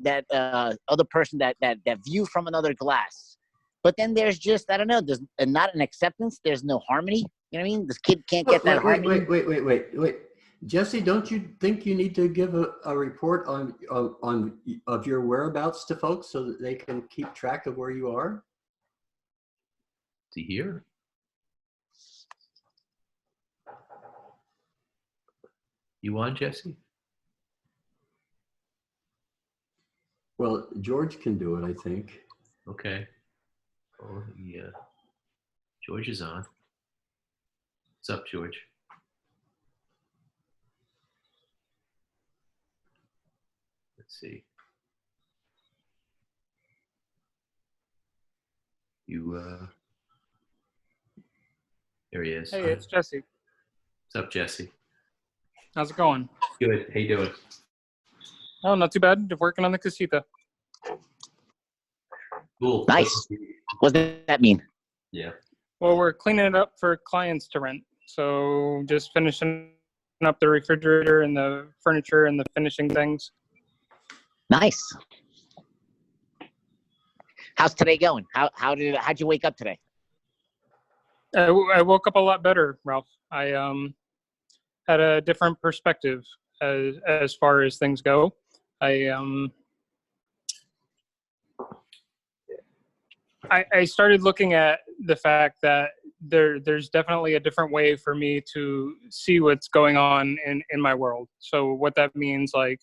other person that view from another glass. But then there's just, I don't know, there's not an acceptance. There's no harmony. You know what I mean? This kid can't get that harmony. Wait. Jesse, don't you think you need to give a report of your whereabouts to folks so that they can keep track of where you are? Is he here? You on, Jesse? Well, George can do it, I think. Okay. Oh, yeah. George is on. What's up, George? Let's see. You, there he is. Hey, it's Jesse. What's up, Jesse? How's it going? Good. How you doing? Oh, not too bad. Just working on the casita. Cool. Nice. What does that mean? Yeah. Well, we're cleaning it up for clients to rent. So just finishing up the refrigerator and the furniture and the finishing things. Nice. How's today going? How'd you wake up today? I woke up a lot better, Ralph. I had a different perspective as far as things go. I started looking at the fact that there's definitely a different way for me to see what's going on in my world. So what that means, like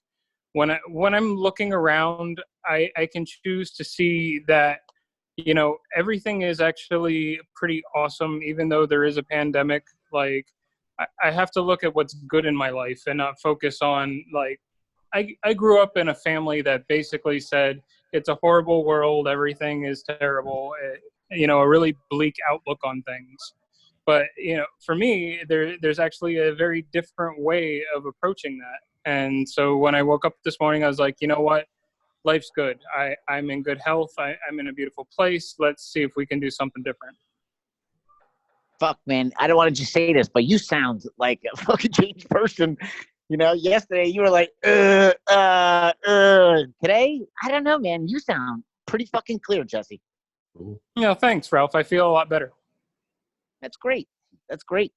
when I'm looking around, I can choose to see that, you know, everything is actually pretty awesome, even though there is a pandemic. Like I have to look at what's good in my life and not focus on, like, I grew up in a family that basically said it's a horrible world, everything is terrible, you know, a really bleak outlook on things. But, you know, for me, there's actually a very different way of approaching that. And so when I woke up this morning, I was like, you know what? Life's good. I'm in good health. I'm in a beautiful place. Let's see if we can do something different. Fuck, man, I don't want to just say this, but you sound like a fucking changed person. You know, yesterday you were like, Today, I don't know, man. You sound pretty fucking clear, Jesse. Cool. Yeah, thanks, Ralph. I feel a lot better. That's great. That's great.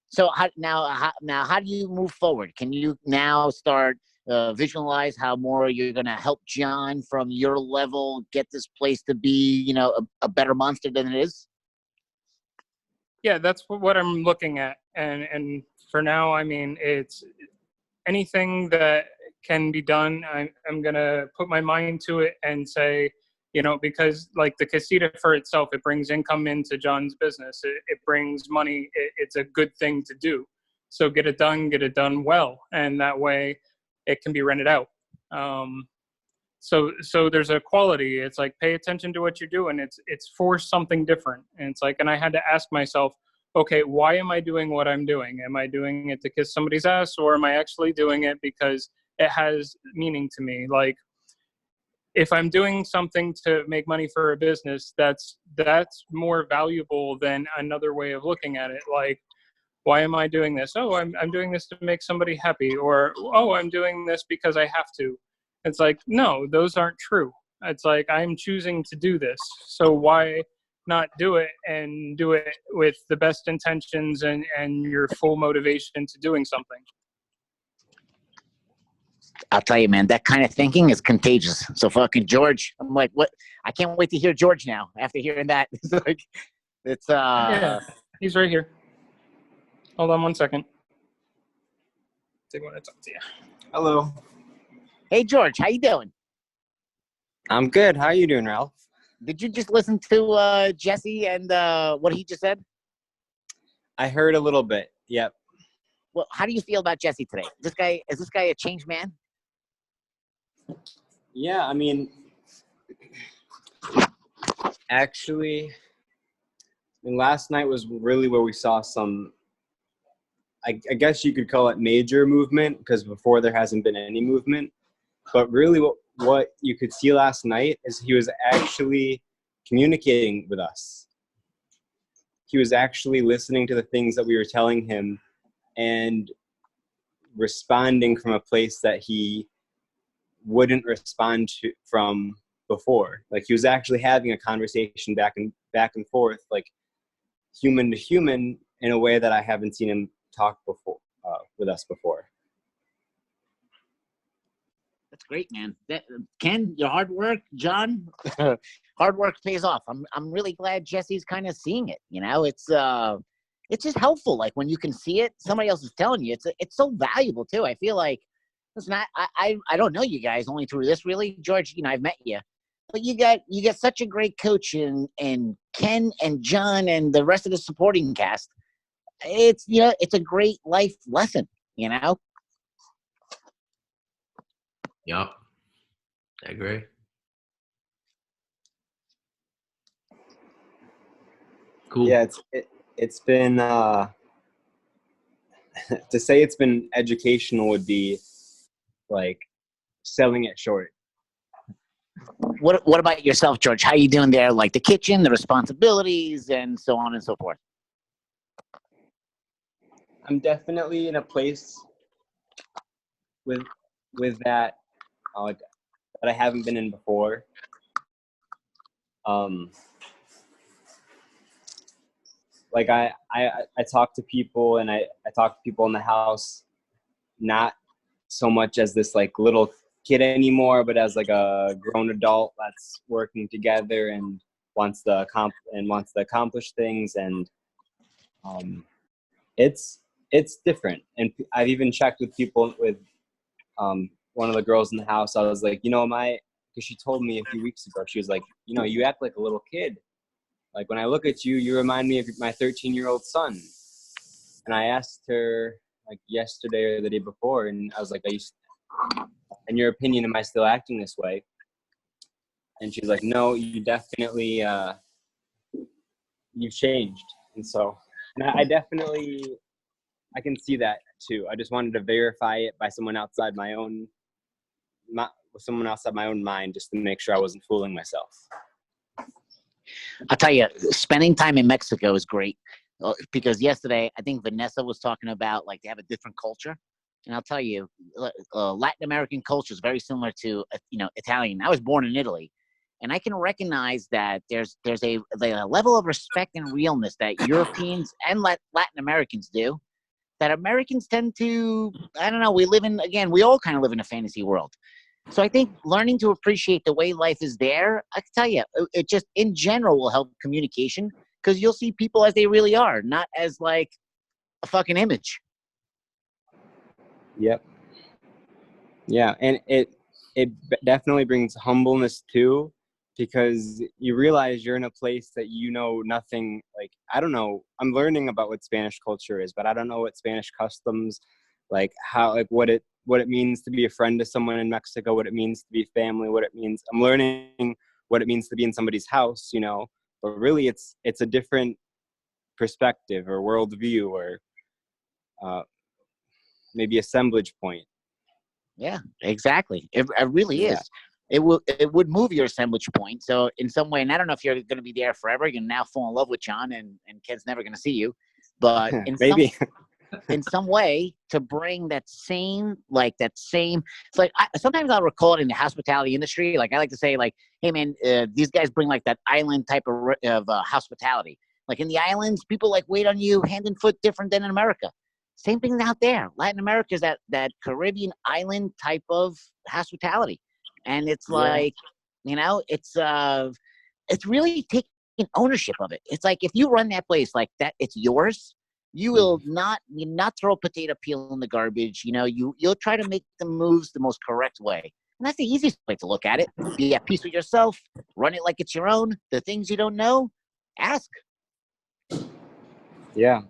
So how do you move forward? Can you now start visualize how more you're going to help John from your level get this place to be, you know, a better monster than it is? Yeah, that's what I'm looking at. And for now, I mean, it's anything that can be done. I'm going to put my mind to it and say, you know, because like the casita for itself, it brings income into John's business. It brings money. It's a good thing to do. So get it done well. And that way it can be rented out. So there's a quality. It's like, pay attention to what you're doing. It's for something different. And it's like, and I had to ask myself, okay, why am I doing what I'm doing? Am I doing it to kiss somebody's ass, or am I actually doing it because it has meaning to me? Like, if I'm doing something to make money for a business, that's more valuable than another way of looking at it. Like, why am I doing this? Oh, I'm doing this to make somebody happy, or oh, I'm doing this because I have to. It's like, no, those aren't true. It's like, I'm choosing to do this. So why not do it, and do it with the best intentions and your full motivation to doing something? I'll tell you, man, that kind of thinking is contagious. So fucking George, I'm like, what? I can't wait to hear George now after hearing that. It's like, it's Yeah, he's right here. Hold on 1 second. I want to talk to you. Hello. Hey George, how you doing? I'm good. How you doing, Ralph? Did you just listen to Jesse and what he just said? I heard a little bit. Yep. Well, how do you feel about Jesse today? Is this guy a changed man? Yeah, I mean, actually, last night was really where we saw some, I guess you could call it major movement, because before there hasn't been any movement. But really what you could see last night is he was actually communicating with us. He was actually listening to the things that we were telling him and responding from a place that he wouldn't respond to from before. Like, he was actually having a conversation back and forth, like human to human, in a way that I haven't seen him talk before with us before. That's great, man. Ken, your hard work, John, hard work pays off. I'm really glad Jesse's kind of seeing it. You know, it's just helpful. Like, when you can see it, somebody else is telling you. It's so valuable too. I feel like, listen, I don't know you guys only through this, really, George. You know, I've met you, but you got such a great coach in Ken and John and the rest of the supporting cast. It's, you know, it's a great life lesson. You know. Yep. I agree. Cool. Yeah, it's been to say it's been educational would be like selling it short. What about yourself, George? How you doing there? Like the kitchen, the responsibilities, and so on and so forth. I'm definitely in a place with that like that I haven't been in before. Like I talk to people, and I talk to people in the house, not so much as this like little kid anymore, but as like a grown adult that's working together and wants to accomplish things. And it's different. And I've even checked with people, with one of the girls in the house. I was like, because she told me a few weeks ago, she was like, you act like a little kid. Like when I look at you, you remind me of my 13-year-old son. And I asked her like yesterday or the day before, and I was like, in your opinion, am I still acting this way? And she's like, no, you definitely, you've changed. And so, and I definitely, I can see that too. I just wanted to verify it by someone outside my own mind, just to make sure I wasn't fooling myself. I'll tell you, spending time in Mexico is great, because yesterday I think Vanessa was talking about like they have a different culture, and I'll tell you, Latin American culture is very similar to Italian. I was born in Italy, and I can recognize that there's a level of respect and realness that Europeans and Latin Americans do, that Americans tend to. I don't know. We all kind of live in a fantasy world. So I think learning to appreciate the way life is there, I can tell you, it just in general will help communication, because you'll see people as they really are, not as like a fucking image. Yep. Yeah, and it definitely brings humbleness too, because you realize you're in a place that you know nothing. Like, I don't know. I'm learning about what Spanish culture is, but I don't know what Spanish customs, like how, like what it means to be a friend to someone in Mexico, what it means to be family, what it means. I'm learning what it means to be in somebody's house, but really it's a different perspective or worldview, or maybe assemblage point. Yeah, exactly. It really is. It would move your assemblage point. So in some way, and I don't know if you're going to be there forever. You're going to now fall in love with John, and Ken's never going to see you. But maybe in some way, to bring that same. It's like sometimes I'll recall it in the hospitality industry. Like I like to say, like, hey man, these guys bring like that island type of hospitality. Like in the islands, people like wait on you hand and foot, different than in America. Same thing out there. Latin America is that Caribbean island type of hospitality, and it's like, it's really taking ownership of it. It's like if you run that place like that, it's yours. You will not throw a potato peel in the garbage. You'll try to make the moves the most correct way, and that's the easiest way to look at it. Be at peace with yourself. Run it like it's your own. The things you don't know, ask. Yeah.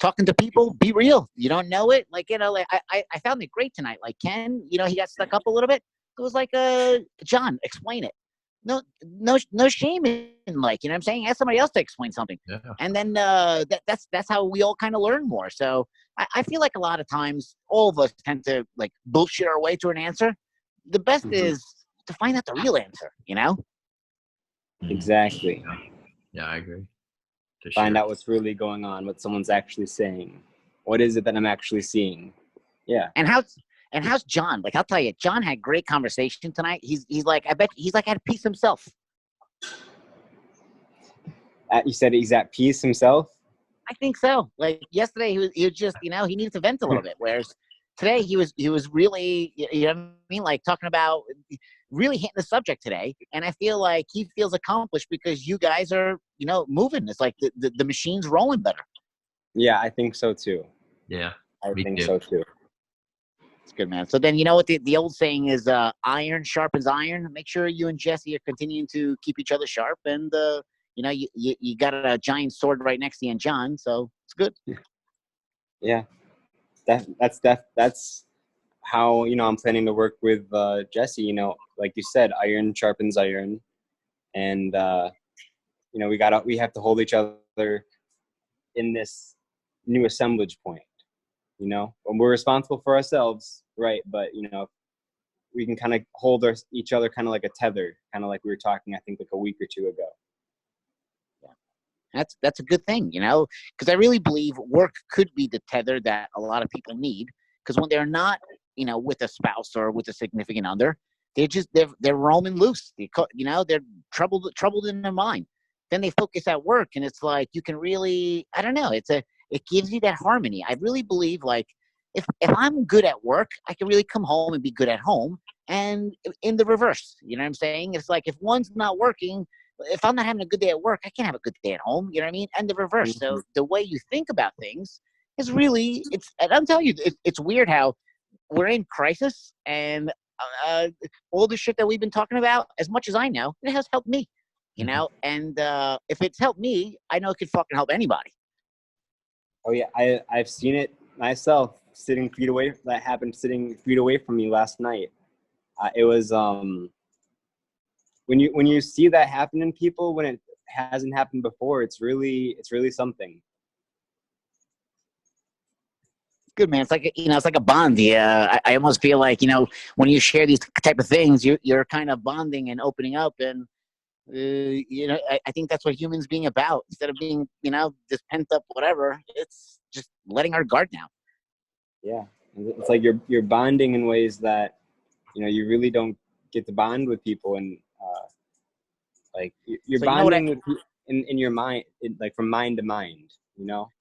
Talking to people, be real. You don't know it. Like, like I found it great tonight. Like Ken, he got stuck up a little bit. It was like, John, explain it. No shame in, like, what I'm saying? Ask somebody else to explain something. Yeah. And then that's how we all kind of learn more. So I feel like a lot of times all of us tend to like bullshit our way to an answer. The best is to find out the real answer, Exactly. Yeah, I agree. Find out what's really going on, what someone's actually saying. What is it that I'm actually seeing? Yeah. And how's John? Like, I'll tell you, John had great conversation tonight. He's like, I bet he's like at peace himself. You said he's at peace himself? I think so. Like yesterday, he was just, he needed to vent a little bit. Whereas today, he was really, you know what I mean? Like talking about really hitting the subject today. And I feel like he feels accomplished because you guys are, moving. It's like the machine's rolling better. Yeah, I think so too. Yeah, I think so too. It's good, man. So then, what the old saying is, iron sharpens iron. Make sure you and Jesse are continuing to keep each other sharp. And, you got a giant sword right next to you and John. So it's good. Yeah. That's how I'm planning to work with Jesse. Like you said, iron sharpens iron, and we have to hold each other in this new assemblage point. And we're responsible for ourselves, right? But we can kind of hold each other kind of like a tether, kind of like we were talking, I think, like a week or two ago. That's a good thing, because I really believe work could be the tether that a lot of people need. Because when they're not, with a spouse or with a significant other, they're roaming loose. They're troubled in their mind. Then they focus at work, and it's like you can really, I don't know, it gives you that harmony. I really believe like if I'm good at work, I can really come home and be good at home, and in the reverse. You know what I'm saying? It's like if one's not working, if I'm not having a good day at work, I can't have a good day at home. You know what I mean? And the reverse. Mm-hmm. So the way you think about things is really, and I'm telling you, it's weird how we're in crisis, and all the shit that we've been talking about, as much as I know, it has helped me, and if it's helped me, I know it could fucking help anybody. Oh yeah, I've seen it myself. That happened sitting feet away from me last night. It was when you see that happen in people when it hasn't happened before, it's really something. Good, man. It's like it's like a bond. Yeah, I almost feel like when you share these type of things, you're kind of bonding and opening up, and I think that's what humans being about. Instead of being this pent up whatever, it's just letting our guard down. Yeah, it's like you're bonding in ways that you really don't get to bond with people, and like you're So bonding in your mind, like from mind to mind.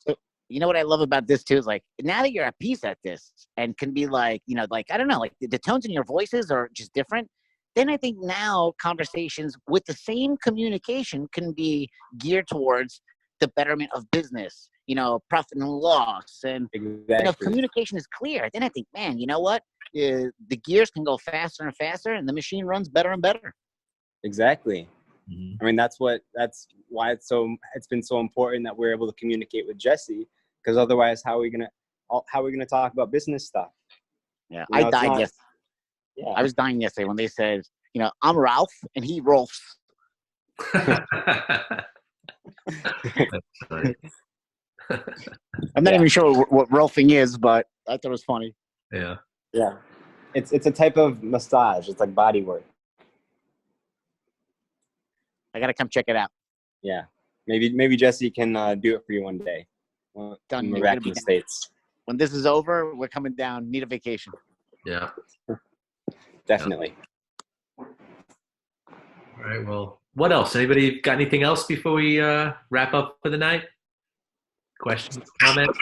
So, what I love about this too is like now that you're at peace at this and can be like, like I don't know, like the tones in your voices are just different. Then I think now conversations with the same communication can be geared towards the betterment of business, profit and loss. And Exactly. if communication is clear, then I think, man, you know what? The gears can go faster and faster, and the machine runs better and better. Exactly. Mm-hmm. I mean, that's why it's been so important that we're able to communicate with Jesse, because otherwise, how are we gonna talk about business stuff? Yeah, I died yesterday. Yeah. I was dying yesterday when they said, I'm Ralph and he Rolfs. I'm not even sure what Rolfing is, but I thought it was funny. Yeah. Yeah. It's a type of massage. It's like body work. I gotta come check it out. Yeah. Maybe Jesse can do it for you one day. Done. When we're back in the States. When this is over, we're coming down. Need a vacation. Yeah. Definitely. All right. Well, what else? Anybody got anything else before we wrap up for the night? Questions, comments?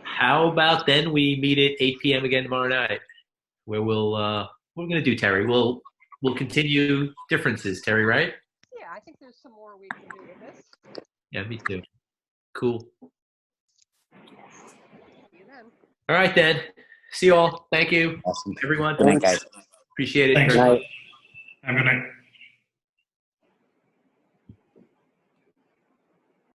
How about then we meet at 8 p.m. again tomorrow night, where what we're going to do, Terry? We'll continue differences, Terry, right? Yeah, I think there's some more we can do with this. Yeah, me too. Cool. See you then. All right, then. See you all. Thank you, Awesome. everyone. Good night, guys. Appreciate it. Thanks. Good night. Have a good night.